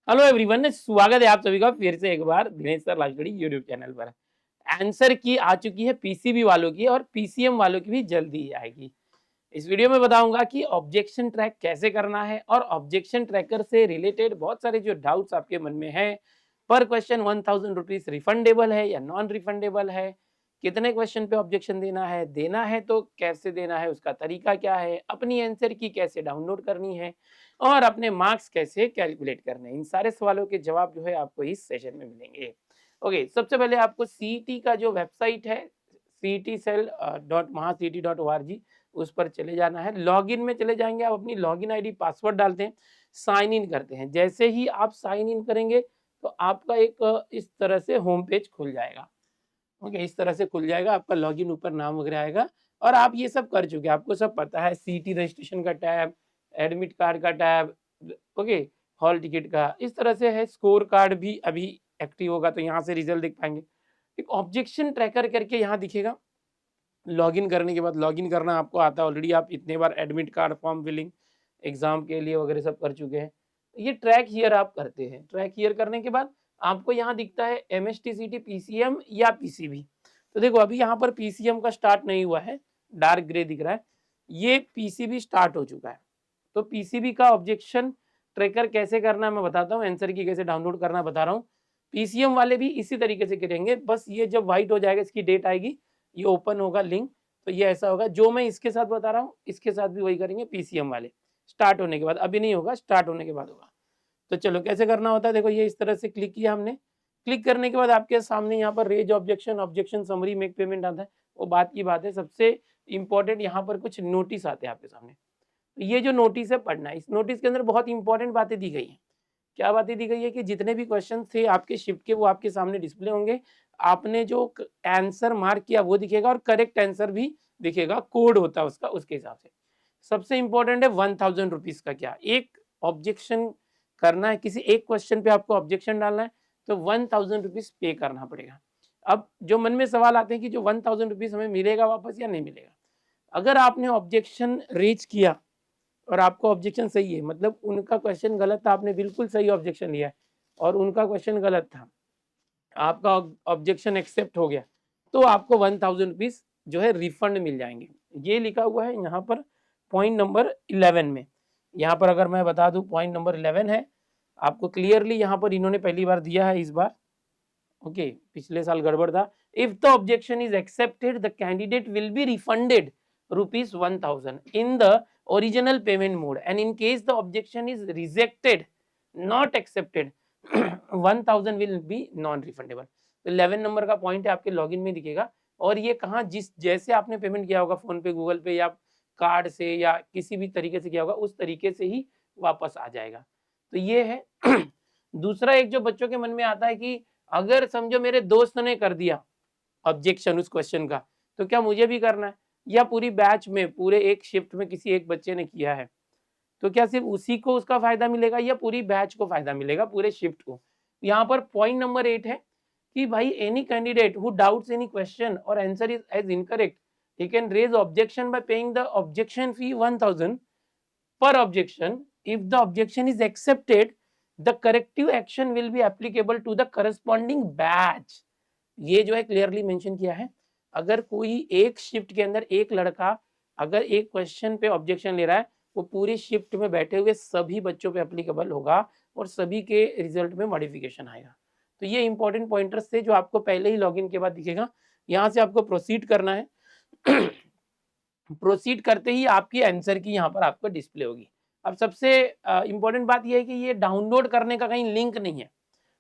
Hello everyone, स्वागत है आप सभी का फिर से एक बार Dinesh sir Live Study YouTube channel पर। आंसर की आ चुकी है पीसीबी वालों की और पीसीएम वालों की भी जल्दी ही आएगी। इस वीडियो में बताऊंगा कि ऑब्जेक्शन ट्रैक कैसे करना है और ऑब्जेक्शन ट्रैकर से रिलेटेड बहुत सारे जो डाउट्स आपके मन में है। पर क्वेश्चन 1000 रुपीज रिफंडेबल है या नॉन रिफंडेबल है, कितने क्वेश्चन पे ऑब्जेक्शन देना है तो कैसे देना है, उसका तरीका क्या है, अपनी आंसर की कैसे डाउनलोड करनी है और अपने मार्क्स कैसे कैलकुलेट करने हैं, इन सारे सवालों के जवाब जो है आपको इस सेशन में मिलेंगे। ओके, सबसे पहले आपको सीईटी का जो वेबसाइट है cetcell.mahacity.org उस पर चले जाना है। लॉगिन में चले जाएंगे, आप अपनी लॉगिन आईडी पासवर्ड डालते हैं, साइन इन करते हैं। जैसे ही आप साइन इन करेंगे तो आपका एक इस तरह से होम पेज खुल जाएगा। ओके, इस तरह से खुल जाएगा, आपका लॉगिन ऊपर नाम वगैरह आएगा और आप ये सब कर चुके हैं, आपको सब पता है। सीटी रजिस्ट्रेशन का टैब, एडमिट कार्ड का टैब, ओके, हॉल टिकट का इस तरह से है। स्कोर कार्ड भी अभी एक्टिव होगा तो यहाँ से रिजल्ट देख पाएंगे। एक ऑब्जेक्शन ट्रैकर करके यहाँ दिखेगा। लॉगिन करने के बाद, लॉगिन करना आपको आता है ऑलरेडी, आप इतने बार admit card form filling exam के लिए वगैरह सब कर चुके हैं। ये ट्रैक हियर आप करते हैं। ट्रैक हियर करने के बाद आपको यहाँ दिखता है एमएसटीसीटी पीसीएम या पीसीबी। तो देखो अभी यहाँ पर पीसीएम का स्टार्ट नहीं हुआ है, डार्क ग्रे दिख रहा है। ये पीसीबी स्टार्ट हो चुका है। तो पीसीबी का ऑब्जेक्शन ट्रैकर कैसे करना है मैं बताता हूँ, आंसर की कैसे डाउनलोड करना बता रहा हूँ। पीसीएम वाले भी इसी तरीके से करेंगे, बस ये जब व्हाइट हो जाएगा, इसकी डेट आएगी, ये ओपन होगा लिंक, तो ये ऐसा होगा। जो मैं इसके साथ बता रहा हूँ इसके साथ भी वही करेंगे पीसीएम वाले। स्टार्ट होने के बाद, अभी नहीं होगा, स्टार्ट होने के बाद होगा। तो चलो कैसे करना होता है, देखो ये इस तरह से क्लिक किया हमने। क्लिक करने के बाद आपके सामने यहाँ पर raise objection, objection summary, make payment आता है। वो बात की बात है, सबसे इंपॉर्टेंट यहाँ पर कुछ नोटिस आते हैं आपके सामने। तो ये जो नोटिस है पढ़ना है। इस नोटिस के अंदर बहुत इंपॉर्टेंट बातें दी गई हैं। क्या बातें दी गई है कि जितने भी क्वेश्चन थे आपके शिफ्ट के वो आपके सामने डिस्प्ले होंगे। आपने जो आंसर मार्क किया वो दिखेगा और करेक्ट आंसर भी दिखेगा, कोड होता है उसका, उसके हिसाब से। सबसे इंपॉर्टेंट है 1000 रुपीज का क्या, एक ऑब्जेक्शन करना है, किसी एक क्वेश्चन पे आपको ऑब्जेक्शन डालना है तो 1000 रुपीज पे करना पड़ेगा। अब जो मन में सवाल आते हैं कि जो 1000 रुपीज हमें मिलेगा वापस या नहीं मिलेगा। अगर आपने ऑब्जेक्शन रेज किया और आपको ऑब्जेक्शन सही है, मतलब उनका क्वेश्चन गलत था, आपने बिल्कुल सही ऑब्जेक्शन लिया है और उनका क्वेश्चन गलत था, आपका ऑब्जेक्शन एक्सेप्ट हो गया, तो आपको 1000 रुपीज जो है रिफंड मिल जाएंगे। ये लिखा हुआ है यहाँ पर पॉइंट नंबर 11 में। यहाँ पर अगर मैं बता दूं पॉइंट नंबर 11 है, आपको क्लियरली यहाँ पर इन्होंने पहली बार दिया है इस बार। ओके, पिछले साल गड़बड़ था। If the objection is accepted the candidate will be refunded ₹1000 in the original payment mode, and in case the objection is rejected, not accepted, 1000 will be non refundable। तो 11 नंबर का पॉइंट है, आपके login में दिखेगा। और ये कहाँ, जिस जैसे आपने पेमेंट किया होगा फोन पे, गूगल पे या कार्ड से या किसी भी तरीके से किया होगा, उस तरीके से ही वापस आ जाएगा। तो ये है। दूसरा एक जो बच्चों के मन में आता है कि अगर समझो मेरे दोस्त ने कर दिया ऑब्जेक्शन उस क्वेश्चन का, तो क्या मुझे भी करना है, या पूरी बैच में, पूरे एक शिफ्ट में किसी एक बच्चे ने किया है तो क्या सिर्फ उसी को उसका फायदा मिलेगा या पूरी बैच को फायदा मिलेगा, पूरे शिफ्ट को। यहाँ पर पॉइंट नंबर 8 है कि भाई any candidate who doubts any question और answer is as incorrect, he can raise objection by paying the objection fee 1000 per objection. If the objection is accepted, the corrective action will be applicable to the corresponding batch। ये जो है clearly mention किया है। अगर कोई एक shift के अंदर एक लड़का अगर एक क्वेश्चन पे ऑब्जेक्शन ले रहा है, वो पूरी शिफ्ट में बैठे हुए सभी बच्चों पे एप्लीकेबल होगा और सभी के रिजल्ट में मॉडिफिकेशन आएगा। तो ये इंपॉर्टेंट पॉइंटर्स थे जो आपको पहले ही लॉगिन के बाद दिखेगा। यहाँ से आपको प्रोसीड करना है। प्रोसीड करते ही आपकी आंसर की यहाँ पर आपको डिस्प्ले होगी। अब सबसे इंपॉर्टेंट बात यह है कि ये डाउनलोड करने का कहीं लिंक नहीं है,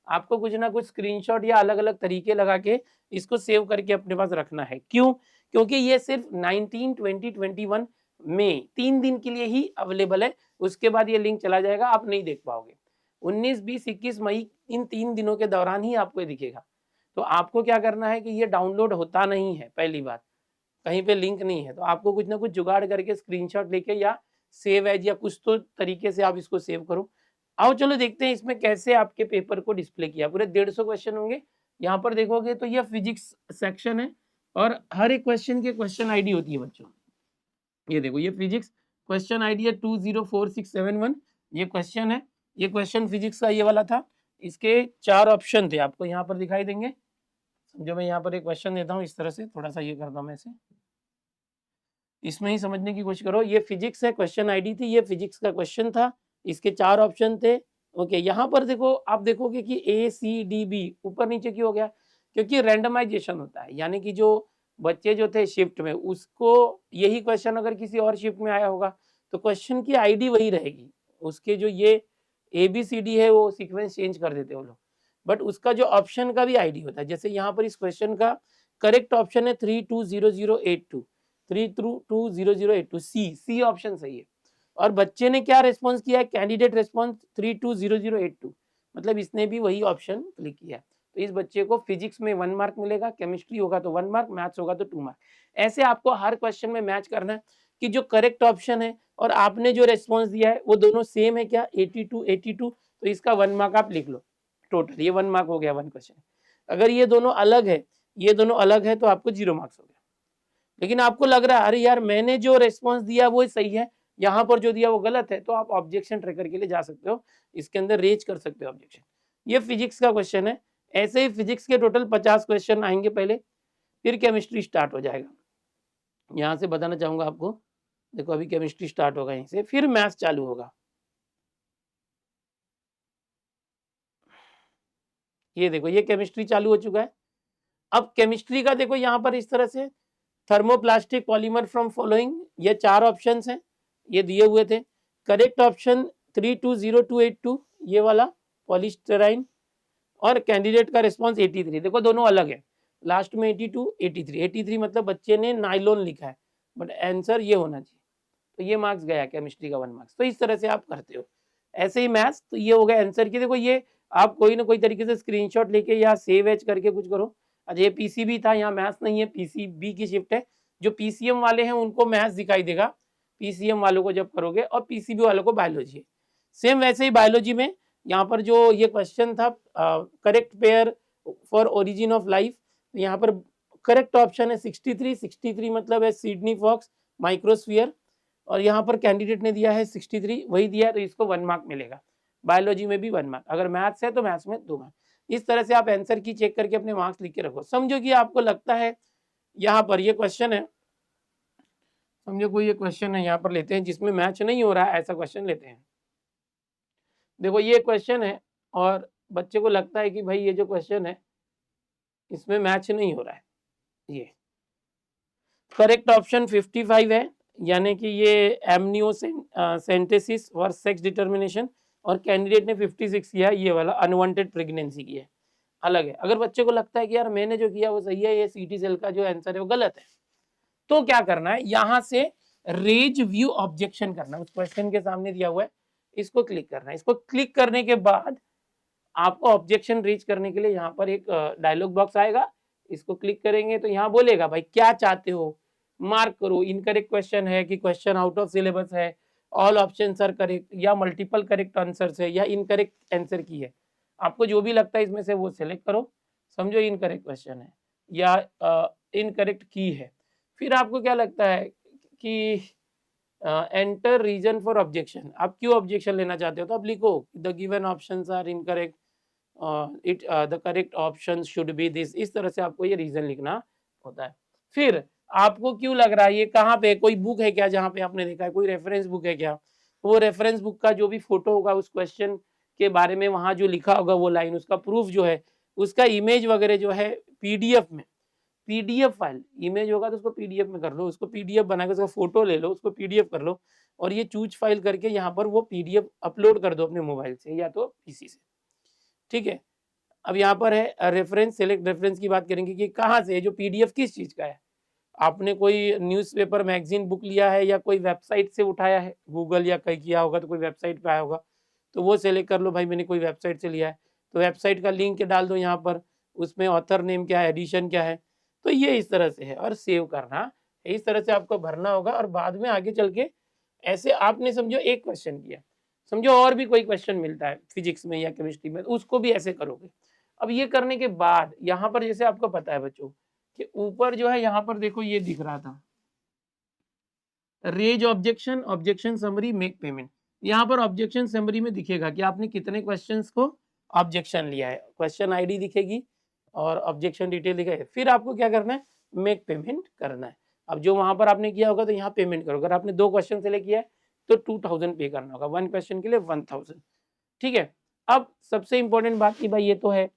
आपको कुछ ना कुछ स्क्रीनशॉट या अलग अलग तरीके लगा के इसको सेव करके अपने पास रखना है। क्यों? क्योंकि ये सिर्फ 19, 20, 21 में 3 दिन के लिए ही अवेलेबल है, उसके बाद ये लिंक चला जाएगा, आप नहीं देख पाओगे। 19, 20, 21 मई इन 3 दिनों के दौरान ही आपको ये दिखेगा। तो आपको क्या करना है कि ये डाउनलोड होता नहीं है, पहली बात कहीं पे लिंक नहीं है, तो आपको कुछ ना कुछ जुगाड़ करके स्क्रीनशॉट लेके या सेव एज या कुछ तो तरीके से आप इसको सेव करो। आओ चलो देखते हैं इसमें कैसे आपके पेपर को डिस्प्ले किया। पूरे 150 क्वेश्चन होंगे। यहाँ पर देखोगे तो ये फिजिक्स सेक्शन है और हर एक क्वेश्चन के क्वेश्चन आईडी होती है बच्चों। ये देखो, ये फिजिक्स क्वेश्चन आईडी है 204671, ये क्वेश्चन है ये क्वेश्चन फिजिक्स का ये वाला था। इसके 4 ऑप्शन थे, आपको यहाँ पर दिखाई देंगे। जो मैं यहाँ पर एक क्वेश्चन देता हूँ इस तरह से, थोड़ा सा ये करता हूँ मैं इसे, इसमें ही समझने की कोशिश करो। ये फिजिक्स है, क्वेश्चन आईडी थी, ये फिजिक्स का क्वेश्चन था, इसके 4 ऑप्शन थे। ओके, यहाँ पर देखो, आप देखोगे कि ए सी डी बी ऊपर नीचे क्यों हो गया, क्योंकि रैंडमाइजेशन होता है, यानी कि जो बच्चे जो थे शिफ्ट में, उसको यही क्वेश्चन अगर किसी और शिफ्ट में आया होगा तो क्वेश्चन की आईडी वही रहेगी, उसके जो ये ए बी सी डी है वो सीक्वेंस चेंज कर देते हैं वो लोग, बट उसका जो ऑप्शन का भी आईडी होता है। जैसे यहाँ पर इस क्वेश्चन का करेक्ट ऑप्शन है 320082, 320082, सी ऑप्शन सही है। और बच्चे ने क्या रिस्पॉन्स किया है, कैंडिडेट रिस्पॉन्स 320082, मतलब इसने भी वही ऑप्शन क्लिक किया। तो इस बच्चे को फिजिक्स में 1 मार्क मिलेगा, केमिस्ट्री होगा तो 1 मार्क, मैथ्स होगा तो 2 मार्क। ऐसे आपको हर क्वेश्चन में मैच करना है कि जो करेक्ट ऑप्शन है और आपने जो रिस्पॉन्स दिया है वो दोनों सेम है क्या, 82 तो इसका 1 मार्क आप लिख लो टोटल, ये 1 मार्क हो गया 1 क्वेश्चन। अगर ये दोनों अलग है, ये दोनों अलग है तो आपको 0 मार्क्स हो गया। लेकिन आपको लग रहा है अरे यार मैंने जो रेस्पॉन्स दिया वो सही है, यहाँ पर जो दिया वो गलत है, तो आप ऑब्जेक्शन ट्रैकर के लिए जा सकते हो, इसके अंदर रेज कर सकते हो ऑब्जेक्शन। ये फिजिक्स का क्वेश्चन है। ऐसे ही फिजिक्स के टोटल 50 क्वेश्चन आएंगे पहले, फिर केमिस्ट्री स्टार्ट हो जाएगा। यहाँ से बताना चाहूंगा आपको, देखो अभी केमिस्ट्री स्टार्ट होगा यहीं से, फिर मैथ्स चालू होगा। ये देखो ये केमिस्ट्री चालू हो चुका है। अब केमिस्ट्री का देखो यहाँ पर इस तरह से, थर्मोप्लास्टिक पॉलीमर फ्रॉम फॉलोइंग, ये 4 ऑप्शंस हैं, ये दिए हुए थे। करेक्ट ऑप्शन 320282 ये वाला पॉलीस्टराइन, और कैंडिडेट का रिस्पांस 83। देखो दोनों अलग है, लास्ट में 82 83, 83 मतलब बच्चे ने नाइलॉन लिखा है, बट आंसर ये होना चाहिए, तो ये मार्क्स गया केमिस्ट्री का 1 मार्क्स। तो इस तरह से आप करते हो। ऐसे ही मैथ्स, तो ये हो गया आंसर की। देखो ये आप कोई ना कोई तरीके से स्क्रीनशॉट लेके या सेव एज करके कुछ करो। अच्छा ये पीसीबी था, यहाँ मैथ्स नहीं है, पीसीबी की शिफ्ट है। जो पीसीएम वाले हैं उनको मैथ्स दिखाई देगा, पीसीएम वालों को जब करोगे, और पीसीबी वालों को बायोलॉजी है। सेम वैसे ही बायोलॉजी में यहाँ पर जो ये क्वेश्चन था, correct pair for origin of life, यहाँ पर करेक्ट ऑप्शन है 63, 63 मतलब है सिडनी फॉक्स माइक्रोस्फीयर, और यहाँ पर कैंडिडेट ने दिया है 63, वही दिया है, तो इसको 1 मार्क मिलेगा। बायोलॉजी में भी 1 मार्क, अगर मैथ्स है तो मैथ्स में 2 मार्क। इस तरह से आप आंसर की चेक करके अपने मार्क्स लिख के रखो। समझो कि आपको लगता है यहाँ पर ये क्वेश्चन है, समझो कोई ये क्वेश्चन है यहाँ पर लेते हैं जिसमें मैच नहीं हो रहा है, ऐसा क्वेश्चन लेते हैं। देखो ये क्वेश्चन है और बच्चे को लगता है कि भाई ये जो क्वेश्चन है इसमें मैच नहीं हो रहा है। ये करेक्ट ऑप्शन 55 है, यानी कि ये एमनियोसेंटेसिस फॉर सेक्स डिटर्मिनेशन, और कैंडिडेट ने 56 किया, ये वाला अनवांटेड प्रेगनेंसी की है, अलग है। अगर बच्चे को लगता है कि यार मैंने जो किया वो सही है, ये सीटी सेल का जो आंसर है वो गलत है, तो क्या करना है, यहाँ से रेज व्यू ऑब्जेक्शन करना है। उस क्वेश्चन के सामने दिया हुआ है, इसको क्लिक करना है। इसको क्लिक करने के बाद आपको ऑब्जेक्शन रेज करने के लिए यहाँ पर एक डायलॉग बॉक्स आएगा, इसको क्लिक करेंगे तो यहाँ बोलेगा भाई क्या चाहते हो, मार्क करो, इनकरेक्ट क्वेश्चन है कि क्वेश्चन आउट ऑफ सिलेबस है, ऑल ऑप्शन आर करेक्ट, या मल्टीपल करेक्ट आंसर्स है, या इनकरेक्ट आंसर की है। आपको जो भी लगता है इसमें से वो सिलेक्ट करो। समझो इनकरेक्ट क्वेश्चन है या इनकरेक्ट की है। फिर आपको क्या लगता है कि एंटर रीजन फॉर ऑब्जेक्शन, आप क्यों ऑब्जेक्शन लेना चाहते हो, तो आप लिखो the given options are incorrect, the correct option should be this. इस तरह से आपको ये रीजन लिखना होता है। फिर आपको क्यों लग रहा है, ये कहाँ पे, कोई बुक है क्या जहाँ पे आपने देखा है, कोई रेफरेंस बुक है क्या, वो रेफरेंस बुक का जो भी फोटो होगा उस क्वेश्चन के बारे में, वहां जो लिखा होगा वो लाइन, उसका प्रूफ जो है, उसका इमेज वगैरह जो है पीडीएफ में, पीडीएफ फाइल, इमेज होगा तो उसको पीडीएफ में कर लो, उसको पीडीएफ बना के उसका फोटो ले लो, उसको पीडीएफ कर लो, और ये चूज फाइल करके यहाँ पर वो पीडीएफ अपलोड कर दो अपने मोबाइल से या तो पीसी से। ठीक है, अब यहाँ पर है रेफरेंस, सेलेक्ट रेफरेंस की बात करेंगे कि कहाँ से, जो पीडीएफ किस चीज का है, आपने कोई न्यूज़पेपर मैगजीन बुक लिया है या कोई वेबसाइट से उठाया है, गूगल या कहीं किया होगा तो कोई वेबसाइट पे आया होगा, तो वो सेलेक्ट कर लो, भाई मैंने कोई वेबसाइट से लिया है, तो वेबसाइट का लिंक डाल दो यहाँ पर, उसमें ऑथर नेम क्या है, एडिशन क्या है, तो ये इस तरह से है, और सेव करना इस तरह से आपको भरना होगा। और बाद में आगे चल के ऐसे आपने समझो एक क्वेश्चन किया, समझो और भी कोई क्वेश्चन मिलता है फिजिक्स में या केमिस्ट्री में, उसको भी ऐसे करोगे। अब ये करने के बाद यहाँ पर जैसे आपको पता है बच्चों कि ऊपर जो है यहाँ पर देखो ये दिख रहा था raise objection, objection summary, make payment, यहाँ पर ऑब्जेक्शन समरी में दिखेगा कि आपने कितने क्वेश्चंस को ऑब्जेक्शन लिया है, क्वेश्चन आईडी दिखेगी और ऑब्जेक्शन डिटेल दिखेगा। फिर आपको क्या करना है, मेक पेमेंट करना है। अब जो वहां पर आपने किया होगा तो यहाँ पेमेंट करो। अगर आपने 2 क्वेश्चन सेलेक्ट किया है तो 2000 पे करना होगा, 1 क्वेश्चन के लिए 1000। ठीक है। अब सबसे इंपॉर्टेंट बात की भाई ये तो है,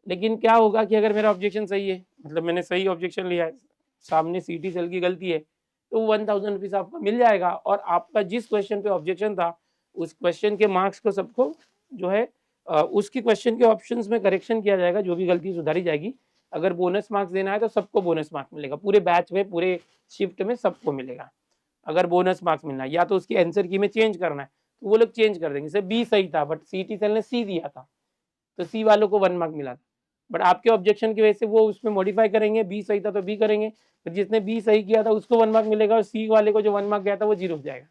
लेकिन क्या होगा कि अगर मेरा ऑब्जेक्शन सही है, मतलब मैंने सही ऑब्जेक्शन लिया है, सामने सीटी सेल की गलती है, तो 1000 रुपीज आपको मिल जाएगा और आपका जिस क्वेश्चन पे ऑब्जेक्शन था उस क्वेश्चन के मार्क्स को सबको जो है उसकी क्वेश्चन के ऑप्शंस में करेक्शन किया जाएगा, जो भी गलती सुधारी जाएगी। अगर बोनस मार्क्स देना है तो सबको बोनस मार्क्स मिलेगा, पूरे बैच में पूरे शिफ्ट में सबको मिलेगा। अगर बोनस मार्क्स मिलना है या तो उसकी आंसर की में चेंज करना है तो वो लोग चेंज कर देंगे। जैसे बी सही था बट सीटी सेल ने सी दिया था तो सी वालों को 1 मार्क मिला था, बट आपके ऑब्जेक्शन की वजह से वो उसमें मॉडिफाई करेंगे, बी सही था तो बी करेंगे, तो जिसने बी सही किया था उसको 1 मार्क मिलेगा और सी वाले को जो 1 मार्क गया था वो 0 हो जाएगा।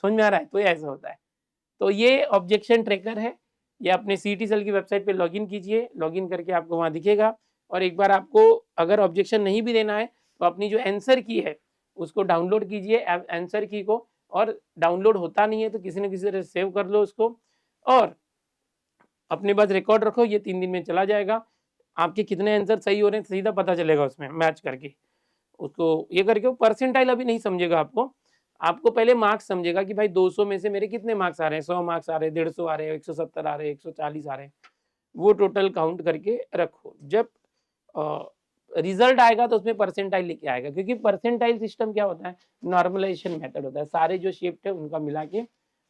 समझ में आ रहा है? तो ये ऐसा होता है। तो ये ऑब्जेक्शन ट्रैकर है, ये अपने सीटी सेल की वेबसाइट पे लॉगिन कीजिए, लॉगिन करके आपको वहाँ दिखेगा। और एक बार आपको अगर ऑब्जेक्शन नहीं भी देना है तो अपनी जो आंसर की है उसको डाउनलोड कीजिए, आंसर की को, और डाउनलोड होता नहीं है तो किसी न किसी तरह सेव कर लो उसको और अपने पास रिकॉर्ड रखो। ये 3 दिन में चला जाएगा, आपके कितने आंसर सही हो रहे हैं सीधा पता चलेगा उसमें मैच करके। उसको ये करके वो परसेंटाइल अभी नहीं समझेगा आपको, आपको पहले मार्क्स समझेगा कि भाई 200 में से मेरे कितने मार्क्स आ रहे हैं, 100 मार्क्स आ रहे हैं, 150 आ रहे हैं, 170 आ रहे हैं, 140 आ रहे हैं, वो टोटल काउंट करके रखो। जब रिजल्ट आएगा तो उसमें परसेंटाइल लेके आएगा, क्योंकि परसेंटाइल सिस्टम क्या होता है, नॉर्मलाइजेशन मेथड होता है, सारे जो शिफ्ट है उनका मिला के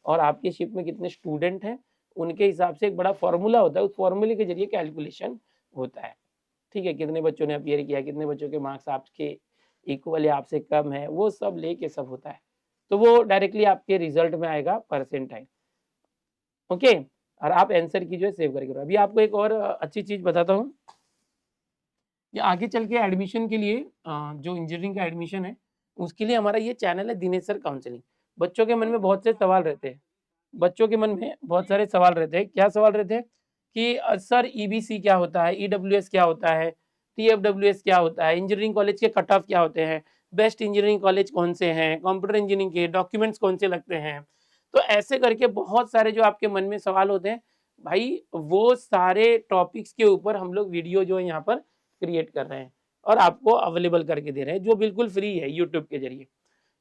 और आपके शिफ्ट में कितने स्टूडेंट हैं उनके हिसाब से एक बड़ा फॉर्मूला होता है, उस फॉर्मूले के जरिए कैलकुलेशन होता है। ठीक है, कितने बच्चों ने अपियर किया, कितने बच्चों के मार्क्स आपके इक्वल या आपसे कम है, वो सब लेके सब होता है, तो वो डायरेक्टली आपके रिजल्ट में आएगा परसेंटाइल। ओके, और आप आंसर की जो है सेव करके रखो। अभी आपको एक और अच्छी चीज बताता हूँ कि आगे चल के एडमिशन के लिए जो इंजीनियरिंग का एडमिशन है उसके लिए हमारा ये चैनल है दिनेश सर काउंसलिंग। बच्चों के मन में बहुत से सवाल रहते हैं, बच्चों के मन में बहुत सारे सवाल रहते हैं। क्या सवाल रहते हैं कि सर ईबीसी क्या होता है, ईडब्ल्यूएस क्या होता है, टीएफडब्ल्यूएस क्या होता है, इंजीनियरिंग कॉलेज के कट ऑफ क्या होते हैं, बेस्ट इंजीनियरिंग कॉलेज कौन से हैं, कंप्यूटर इंजीनियरिंग के डॉक्यूमेंट्स कौन से लगते हैं। तो ऐसे करके बहुत सारे जो आपके मन में सवाल होते हैं भाई, वो सारे टॉपिक्स के ऊपर हम लोग वीडियो जो है यहाँ पर क्रिएट कर रहे हैं और आपको अवेलेबल करके दे रहे हैं, जो बिल्कुल फ्री है यूट्यूब के जरिए।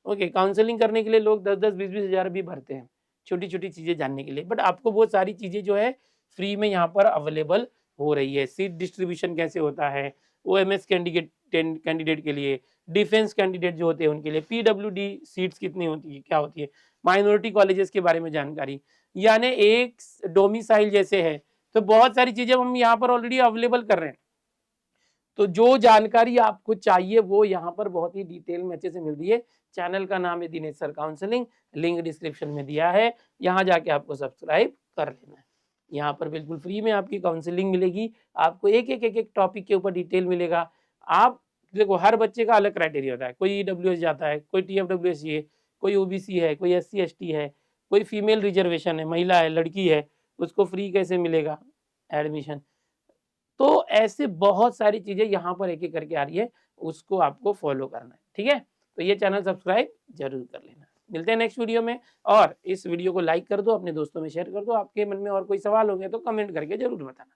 ओके, काउंसलिंग करने के लिए लोग 10-10 20-20 हज़ार भी भरते हैं छोटी-छोटी चीज़ें जानने के लिए, बट आपको वो सारी चीज़ें जो है फ्री में यहाँ पर अवेलेबल हो रही है। सीट डिस्ट्रीब्यूशन कैसे होता है, ओएमएस कैंडिडेट के लिए, डिफेंस कैंडिडेट जो होते हैं उनके लिए, पीडब्ल्यूडी सीट्स कितनी होती है, क्या होती है, माइनॉरिटी कॉलेजेस के बारे में जानकारी, यानी एक डोमिसाइल जैसे है। तो बहुत सारी चीज़ें हम यहाँ पर ऑलरेडी अवेलेबल कर रहे हैं। तो जो जानकारी आपको चाहिए वो यहाँ पर बहुत ही डिटेल में अच्छे से मिल रही है। चैनल का नाम है Dinesh sir counselling, link description में दिया है, यहाँ जाके आपको सब्सक्राइब कर लेना है। यहाँ पर बिल्कुल फ्री में आपकी काउंसलिंग मिलेगी, आपको एक टॉपिक के ऊपर डिटेल मिलेगा। आप देखो, हर बच्चे का अलग क्राइटेरिया होता है, कोई ईडब्ल्यूएस जाता है, कोई टीएफडब्ल्यूएस है, कोई ओबीसी है, कोई एससी एसटी है, कोई फीमेल रिजर्वेशन है, महिला है, लड़की है, उसको फ्री कैसे मिलेगा एडमिशन। तो ऐसे बहुत सारी चीजें यहाँ पर एक-एक करके आ रही है, उसको आपको फॉलो करना है, ठीक है? तो ये चैनल सब्सक्राइब ज़रूर कर लेना। मिलते हैं नेक्स्ट वीडियो में, और इस वीडियो को लाइक कर दो, अपने दोस्तों में शेयर कर दो। आपके मन में और कोई सवाल होंगे तो कमेंट करके ज़रूर बताना।